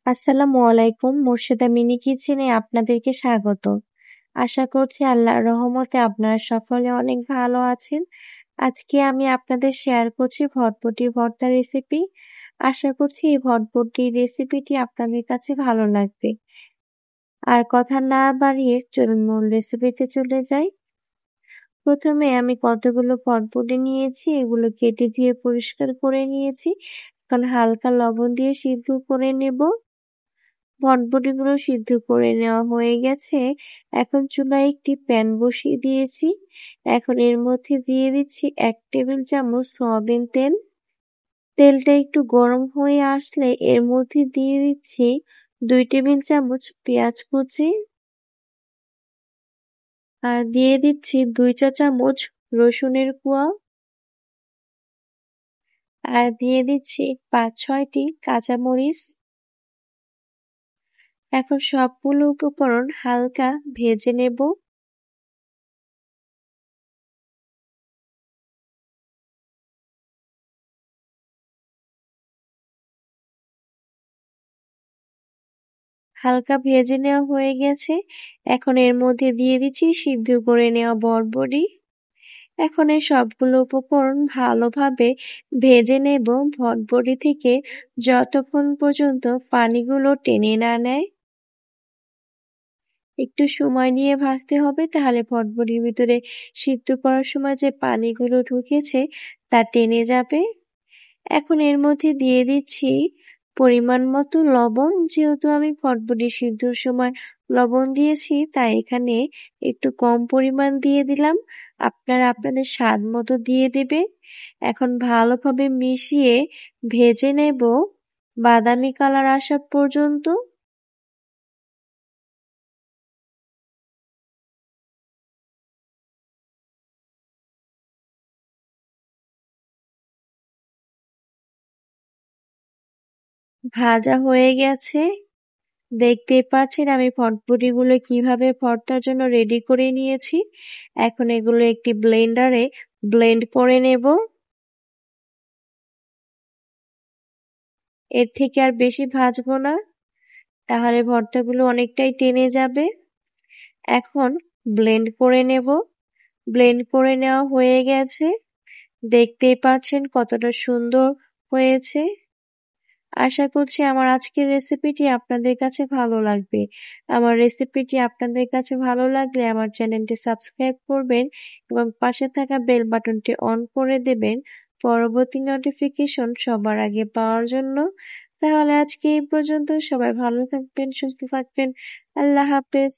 আসসালামু আলাইকুম। মোর্শেদা মিনি কিচেনে আপনাদেরকে স্বাগত। আশা করছি আল্লাহর রহমতে আপনারা সকলে অনেক ভালো আছেন। আজকে আমি আপনাদের শেয়ার করছি ভটভটি ভর্তা রেসিপি। আশা করছি এই ভটভটির রেসিপিটি আপনাদের কাছে ভালো লাগবে। আর কথা না বাড়িয়ে চলুন মূল রেসিপিতে চলে যাই। প্রথমে আমি কতগুলো ভটভটি নিয়েছি, এগুলো কেটে ধুয়ে পরিষ্কার করে নিয়েছি। এখন হালকা লবণ দিয়ে সিদ্ধ করে নেব। ভটভটিগুলো সিদ্ধ করে নেওয়া হয়ে গেছে। এখন চুলায় একটি প্যান বসিয়ে দিয়েছি। এখন এর মধ্যে দিয়ে দিচ্ছি 1 টেবিল চামচ সয়াবিন তেল। তেলটা একটু গরম হয়ে আসলে এর মধ্যে দিয়ে দিচ্ছি 2 টেবিল চামচ পেঁয়াজ কুচি আর দিয়ে দিচ্ছি 2 চা চামচ রসুনের কোয়া আর দিয়ে দিচ্ছি 5-6টি কাঁচামরিচ। এখন সবগুলো উপকরণ হালকা ভেজে নেব। হালকা ভেজে নেওয়া হয়ে গেছে। এখন এর মধ্যে দিয়ে দিচ্ছি সিদ্ধ করে নেওয়া বরবটি। এখন এই সবগুলো উপকরণ ভালোভাবে ভেজে নেব ভটভটি থেকে যতক্ষণ পর্যন্ত পানিগুলো টেনে না নেয়। একটু সময় নিয়ে ভাজতে হবে, তাহলে ভটভটির ভিতরে সিদ্ধ করার সময় যে পানিগুলো ঢুকেছে তা টেনে যাবে। এখন এর মধ্যে দিয়ে দিচ্ছি পরিমাণ মতো লবণ। যেহেতু আমি ভটভটি সিদ্ধর সময় লবণ দিয়েছি, তাই এখানে একটু কম পরিমাণ দিয়ে দিলাম। আপনারা আপনাদের স্বাদ মতো দিয়ে দেবে। এখন ভালোভাবে মিশিয়ে ভেজে নেব বাদামি কালার আসা পর্যন্ত। ভাজা হয়ে গেছে। দেখতেই পাচ্ছেন আমি ভটভটিগুলো কিভাবে ভর্তার জন্য রেডি করে নিয়েছি। এখন এগুলো একটি ব্লেন্ডারে ব্লেন্ড করে নেব। এর থেকে আর বেশি ভাজবো না, তাহলে ভর্তাগুলো অনেকটাই টেনে যাবে। এখন ব্লেন্ড করে নেব। ব্লেন্ড করে নেওয়া হয়ে গেছে। দেখতেই পাচ্ছেন কতটা সুন্দর হয়েছে। আশা করছি আমার আজকের রেসিপিটি আপনাদের কাছে ভালো লাগবে। আমার রেসিপিটি আপনাদের কাছে ভালো লাগলে আমার চ্যানেলটি সাবস্ক্রাইব করবেন এবং পাশে থাকা বেল বাটনটি অন করে দেবেন পরবর্তী নোটিফিকেশন সবার আগে পাওয়ার জন্য। তাহলে আজকে এই পর্যন্ত। সবাই ভালো থাকবেন, সুস্থ থাকবেন। আল্লাহ হাফেজ।